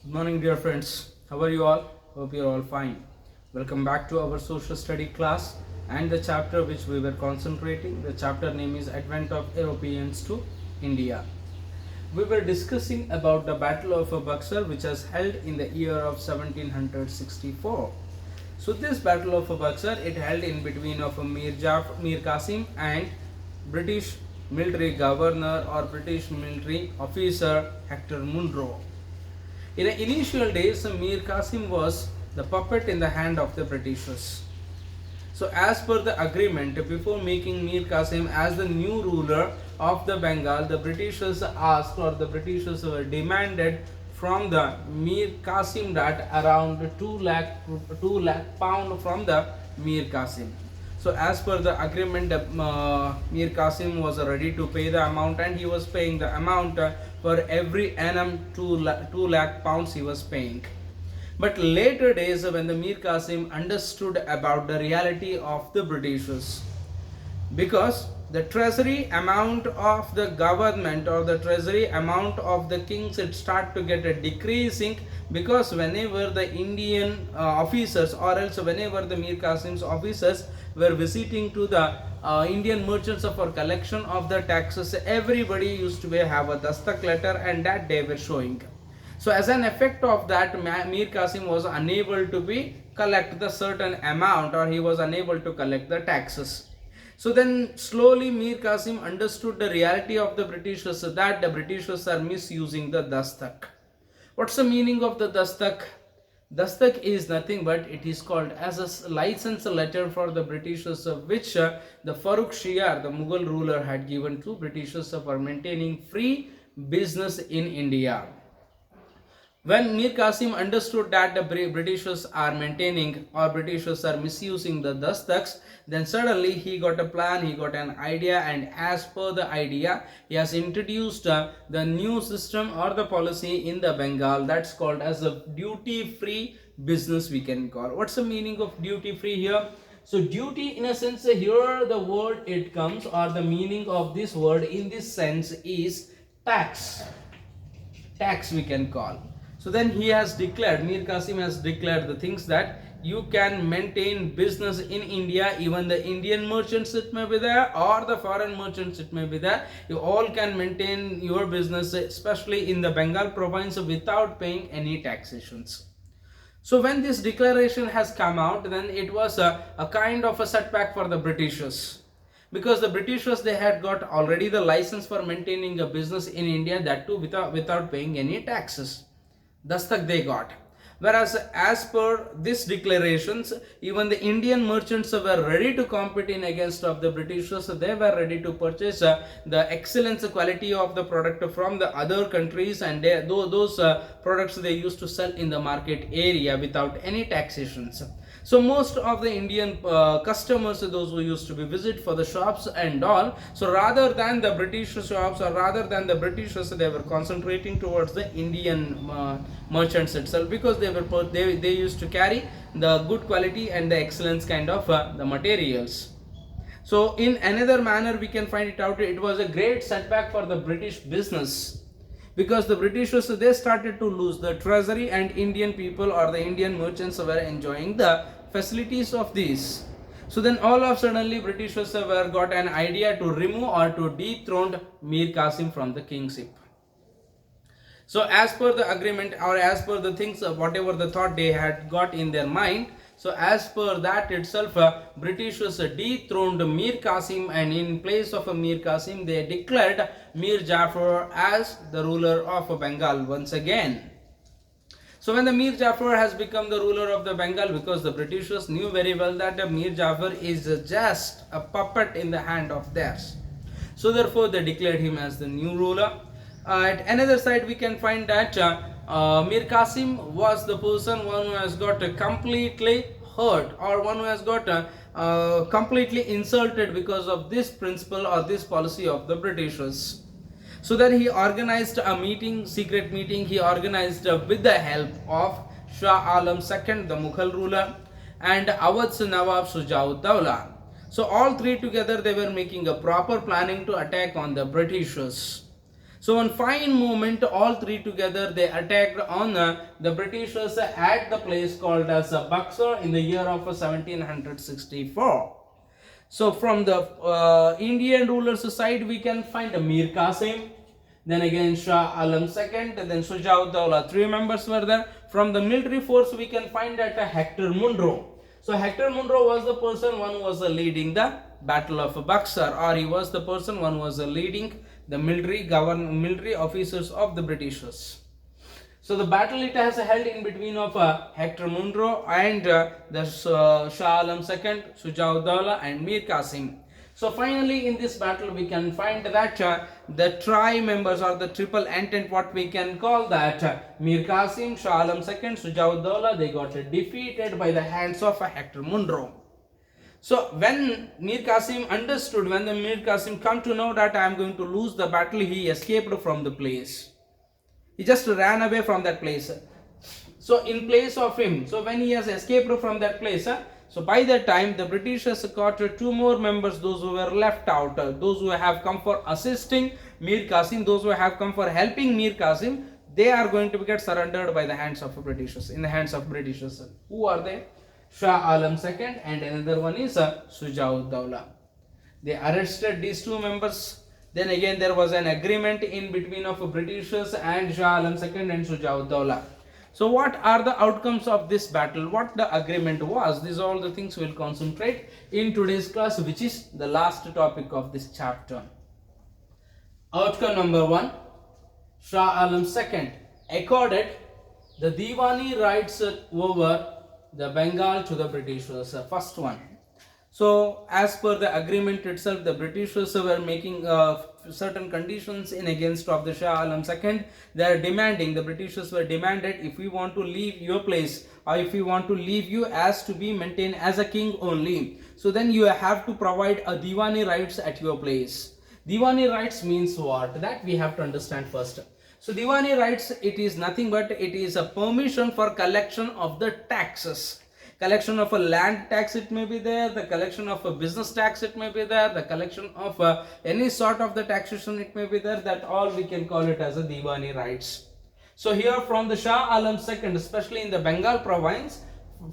Good morning, dear friends. How are you all? Hope you're all fine. Welcome back to our social study class and the chapter which we were concentrating. The chapter name is Advent of Europeans to India. We were discussing about the Battle of Buxar, which was held in the year of 1764. So this Battle of Buxar, it held in between of Mir Qasim and British military governor or British military officer Hector Munro. In the initial days, Mir Qasim was the puppet in the hand of the Britishers. So, as per the agreement, before making Mir Qasim as the new ruler of the Bengal, the Britishers asked or the Britishers were demanded from the Mir Qasim that around 2 lakh pound from the Mir Qasim. So, as per the agreement, Mir Qasim was ready to pay the amount, and he was paying the amount for every annum 2 lakh pounds he was paying. But later days, when the Mir Qasim understood about the reality of the Britishers, because the treasury amount of the government or the treasury amount of the kings, it start to get a decreasing, because whenever the Indian officers or else whenever the Mir Qasim's officers were visiting to the Indian merchants for collection of the taxes, everybody used to have a dastak letter and that they were showing. So as an effect of that, Mir Qasim was unable to collect the certain amount, or he was unable to collect the taxes. So then slowly Mir Qasim understood the reality of the Britishers, that the Britishers are misusing the dastak. What's the meaning of the dastak? Dastak is nothing but it is called as a license letter for the Britishers, which the Farrukh Shiar, the Mughal ruler, had given to Britishers for maintaining free business in India. When Mir Qasim understood that the Britishers are maintaining or Britishers are misusing the dastaks, then suddenly he got a plan, he got an idea, and as per the idea, he has introduced the new system or the policy in the Bengal, that's called as a duty-free business, we can call. What's the meaning of duty-free here? So duty, in a sense, here the word it comes, or the meaning of this word in this sense is tax. Tax we can call. So then he has declared, Mir Qasim has declared the things that you can maintain business in India, even the Indian merchants it may be there or the foreign merchants it may be there, you all can maintain your business, especially in the Bengal province, without paying any taxations. So when this declaration has come out, then it was a kind of a setback for the Britishers, because the Britishers, they had got already the license for maintaining a business in India, that too without paying any taxes. Dastak they got. Whereas as per this declarations, even the Indian merchants were ready to compete in against of the Britishers. They were ready to purchase the excellence quality of the product from the other countries, and those products they used to sell in the market area without any taxations. So most of the Indian customers, those who used to be visit for the shops and all, so rather than the British shops or rather than the Britishers, they were concentrating towards the Indian merchants itself, because they used to carry the good quality and the excellence kind of the materials. So in another manner we can find it out, it was a great setback for the British business, because the Britishers, they started to lose the treasury, and Indian people or the Indian merchants were enjoying the facilities of these. So then all of suddenly Britishers were got an idea to remove or to dethrone Mir Qasim from the kingship. So as per the agreement or as per the things, whatever the thought they had got in their mind, so as per that itself, Britishers dethroned Mir Qasim, and in place of Mir Qasim, they declared Mir Jafar as the ruler of Bengal once again. So when the Mir Jafar has become the ruler of the Bengal, because the Britishers knew very well that the Mir Jafar is just a puppet in the hand of theirs, so therefore they declared him as the new ruler. At another side we can find that Mir Qasim was the one who has got completely hurt, or one who has got completely insulted because of this principle or this policy of the Britishers. So then he organized a meeting, secret meeting, he organized with the help of Shah Alam II, the Mughal ruler, and Awadh's Nawab Shujaud-Dawla. So all three together, they were making a proper planning to attack on the Britishers. So one fine moment, all three together, they attacked on the Britishers at the place called as Buxar in the year of 1764. So from the Indian rulers side, we can find Mir Qasim, then again Shah Alam II, then Shujaud-Dawla. Three members were there. From the military force, we can find that Hector Munro. So Hector Munro was the person one who was leading the Battle of Buxar, or he was the person one who was leading the military officers of the Britishers. So the battle it has held in between of Hector Munro and the Shah Alam II, Shujaud-Dawla and Mir Qasim. So finally in this battle we can find that the tri-members or the triple entente, what we can call that, Mir Qasim, Shah Alam II, Shujaud-Dawla, they got defeated by the hands of Hector Munro. So when Mir Qasim understood, when the Mir Qasim come to know that I am going to lose the battle, he escaped from the place. He just ran away from that place. So in place of him, so when he has escaped from that place, so by that time the Britishers got two more members, those who were left out, those who have come for assisting Mir Qasim, those who have come for helping Mir Qasim, they are going to get surrendered by the hands of Britishers, in the hands of Britishers. Who are they? Shah Alam II and another one is Shujaud-Dawla. They arrested these two members. Then again there was an agreement in between of Britishers and Shah Alam II and Shujaud-Dawla. So what are the outcomes of this battle? What the agreement was? These are all the things we will concentrate in today's class, which is the last topic of this chapter. Outcome number 1. Shah Alam II accorded the Diwani rights over the Bengal to the Britishers. First one. So as per the agreement itself, the Britishers were making certain conditions in against of the Shah Alam II. They are demanding, the Britishers were demanded, if we want to leave your place, or if we want to leave you as to be maintained as a king only, so then you have to provide a Diwani rights at your place. Diwani rights means what? That we have to understand first. So Diwani rights, it is nothing but it is a permission for collection of the taxes. Collection of a land tax it may be there, the collection of a business tax it may be there, the collection of any sort of the taxation it may be there, that all we can call it as a Diwani rights. So here from the Shah Alam II, especially in the Bengal province,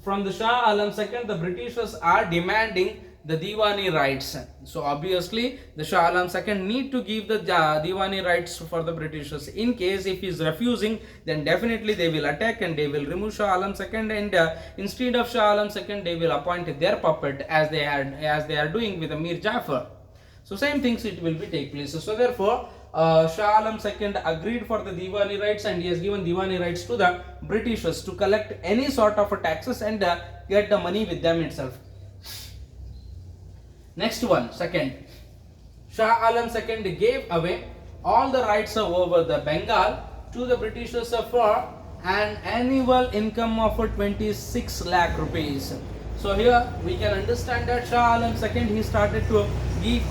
from the Shah Alam II, the Britishers are demanding the Diwani rights. So obviously the Shah Alam II need to give the Diwani rights for the Britishers. In case if he is refusing, then definitely they will attack and they will remove Shah Alam II, and instead of Shah Alam II they will appoint their puppet as they are doing with Mir Jafar. So same things it will be take place. So therefore Shah Alam II agreed for the Diwani rights, and he has given Diwani rights to the Britishers to collect any sort of taxes and get the money with them itself. Next one, second. Shah Alam II gave away all the rights over the Bengal to the Britishers for an annual income of 26 lakh rupees. So here we can understand that Shah Alam II, he started to give,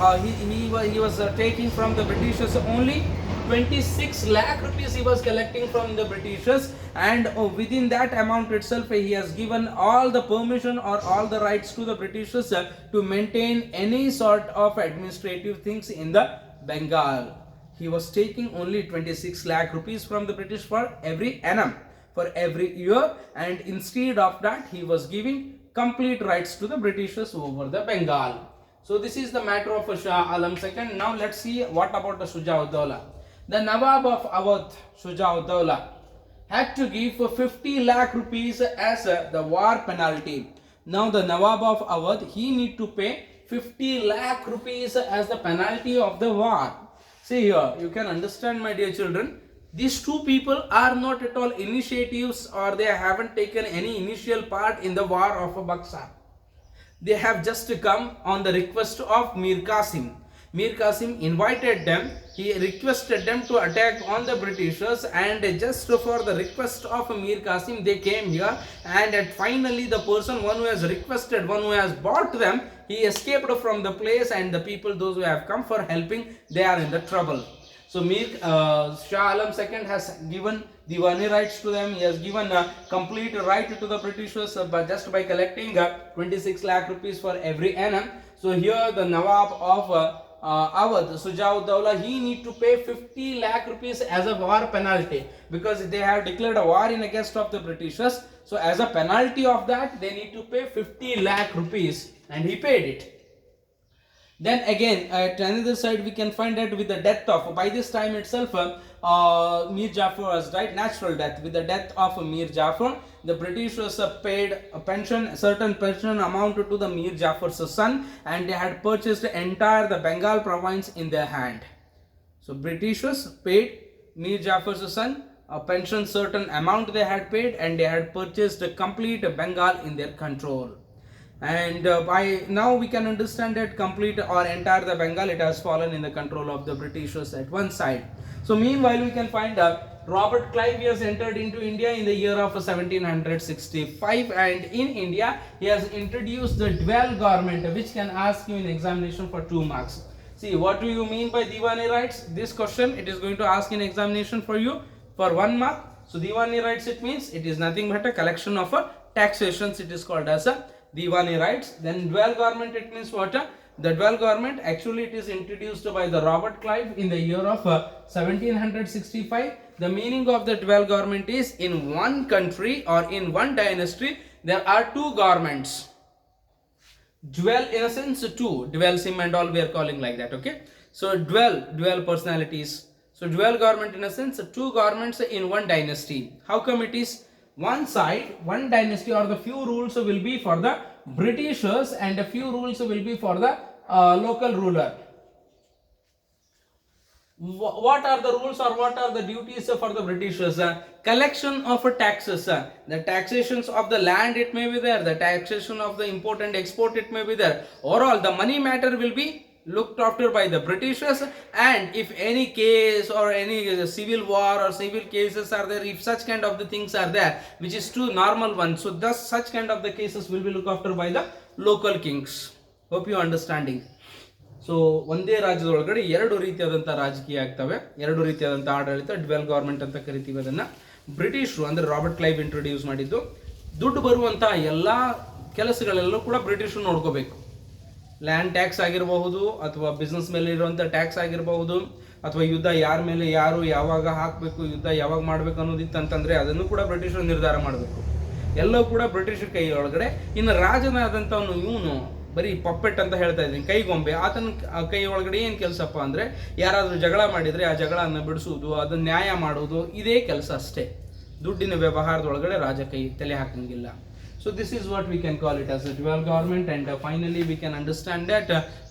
he was taking from the Britishers only 26 lakh rupees he was collecting from the Britishers, and within that amount itself he has given all the permission or all the rights to the Britishers to maintain any sort of administrative things in the Bengal. He was taking only 26 lakh rupees from the British for every annum, for every year, and instead of that he was giving complete rights to the Britishers over the Bengal. So this is the matter of Shah Alam II. Now let's see what about the Shujaud-Dawla. The Nawab of Awadh, Shujaud-Dawla, had to give 50 lakh rupees as the war penalty. Now the Nawab of Awadh, he need to pay 50 lakh rupees as the penalty of the war. See here, you can understand, my dear children, these two people are not at all initiatives, or they haven't taken any initial part in the war of Buxar. They have just come on the request of Mir Qasim. Mir Qasim invited them, he requested them to attack on the Britishers, and just for the request of Mir Qasim they came here, and finally the person, one who has requested, one who has bought them, he escaped from the place, and the people, those who have come for helping, they are in the trouble. So Shah Alam II has given Diwani rights to them. He has given a complete right to the Britishers just by collecting 26 lakh rupees for every annum. So here the Nawab of Awadh Sujauddaulah, he need to pay 50 lakh rupees as a war penalty, because they have declared a war in against of the Britishers. So as a penalty of that, they need to pay 50 lakh rupees, and he paid it. Then again, at another side, we can find that with the death of, by this time itself, Mir Jafar was died natural death. With the death of Mir Jafar, the British was paid a pension, certain pension amount to the Mir Jafar's son, and they had purchased the entire the Bengal province in their hand. So British was paid Mir Jafar's son a pension, certain amount they had paid, and they had purchased the complete Bengal in their control. And by now we can understand that complete or entire the Bengal, it has fallen in the control of the Britishers at one side. So meanwhile we can find Robert Clive has entered into India in the year of 1765, and in India he has introduced the dual government, which can ask you in examination for 2 marks. See, what do you mean by Diwani rights? This question it is going to ask in examination for you for 1 mark. So Diwani rights, it means it is nothing but a collection of taxations. It is called as a Diwani rights. Then dual government, it means what? The dual government, actually it is introduced by the Robert Clive in the year of 1765. The meaning of the dual government is, in one country or in one dynasty there are 2 governments. Dual in a sense 2, dual sim and all we are calling like that, okay? So dual personalities. So dual government in a sense 2 governments in one dynasty. How come it is? One side, one dynasty, or the few rules will be for the Britishers and a few rules will be for the local ruler. What are the rules or what are the duties for the Britishers? Collection of taxes, the taxations of the land, it may be there, the taxation of the import and export, it may be there. Overall, the money matter will be looked after by the Britishers, and if any case or any civil war or civil cases are there, if such kind of the things are there, which is too normal one, so thus such kind of the cases will be looked after by the local kings. Hope you understanding. So ಒಂದೇ ರಾಜ್ಯದೊಳಗಡೆ 2 ರೀತಿಯಾದಂಥ ರಾಜಕೀಯ ಆಗ್ತವೆ, 2 ರೀತಿಯಾದಂಥ ಆಡಳಿತ, dwell government ಅಂತ ಕರಿತೀವಿ ಅದನ್ನ. ಬ್ರಿಟಿಷರು ಅಂದ್ರೆ ರಾಬರ್ಟ್ ಕ್ಲೈವ್ ಇಂಟ್ರೊಡ್ಯೂಸ್ ಮಾಡಿದ್ದು. ದುಡ್ಡು ಬರುವಂಥ ಎಲ್ಲ ಕೆಲಸಗಳೆಲ್ಲೂ ಕೂಡ ಬ್ರಿಟಿಷರು ನೋಡ್ಕೋಬೇಕು. ಲ್ಯಾಂಡ್ ಟ್ಯಾಕ್ಸ್ ಆಗಿರಬಹುದು, ಅಥವಾ ಬಿಸ್ನೆಸ್ ಮೇಲೆ ಇರುವಂಥ ಟ್ಯಾಕ್ಸ್ ಆಗಿರಬಹುದು, ಅಥವಾ ಯುದ್ಧ ಯಾರ ಮೇಲೆ ಯಾರು ಯಾವಾಗ ಹಾಕಬೇಕು, ಯುದ್ಧ ಯಾವಾಗ ಮಾಡಬೇಕು ಅನ್ನೋದಿತ್ತಂತಂದರೆ ಅದನ್ನು ಕೂಡ ಬ್ರಿಟಿಷರು ನಿರ್ಧಾರ ಮಾಡಬೇಕು. ಎಲ್ಲವೂ ಕೂಡ ಬ್ರಿಟಿಷರ ಕೈ ಒಳಗಡೆ. ಇನ್ನು ರಾಜನಾದಂಥವನು ಇವನು ಬರೀ ಪಪ್ಪೆಟ್ ಅಂತ ಹೇಳ್ತಾ ಇದ್ದೀನಿ, ಕೈಗೊಂಬೆ. ಆತನ ಕೈ ಒಳಗಡೆ ಏನು ಕೆಲಸಪ್ಪ ಅಂದರೆ ಯಾರಾದರೂ ಜಗಳ ಮಾಡಿದರೆ ಆ ಜಗಳವನ್ನು ಬಿಡಿಸುವುದು, ಅದನ್ನು ನ್ಯಾಯ ಮಾಡುವುದು, ಇದೇ ಕೆಲಸ ಅಷ್ಟೇ. ದುಡ್ಡಿನ ವ್ಯವಹಾರದೊಳಗಡೆ ರಾಜ ಕೈ ತಲೆ ಹಾಕಂಗಿಲ್ಲ. So this is what we can call it as a dual government, and finally we can understand that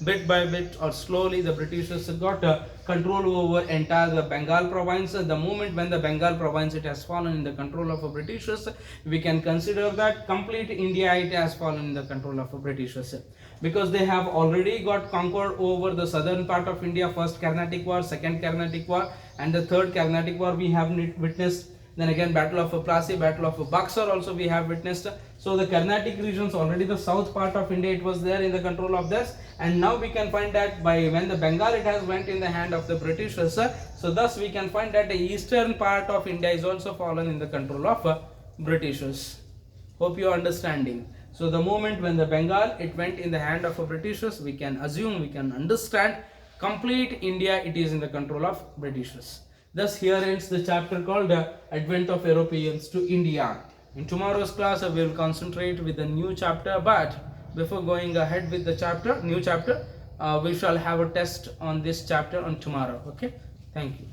bit by bit or slowly the Britishers got control over entire the Bengal province. The moment when the Bengal province it has fallen in the control of Britishers, we can consider that complete India it has fallen in the control of Britishers, because they have already got conquered over the southern part of India. First Carnatic War, second Carnatic War, and the third Carnatic War we have witnessed. Then again Battle of Plassey, Battle of Buxar also we have witnessed. So the Carnatic regions, already the south part of India it was there in the control of this, and now we can find that by when the Bengal it has went in the hand of the Britishers, so thus we can find that the eastern part of India is also fallen in the control of Britishers. Hope you are understanding. So the moment when the Bengal it went in the hand of Britishers, we can assume, we can understand complete India it is in the control of Britishers. Thus here ends the chapter called Advent of Europeans to India. In tomorrow's class I will concentrate with the new chapter, but before going ahead with the new chapter, we shall have a test on this chapter on tomorrow. Okay, thank you.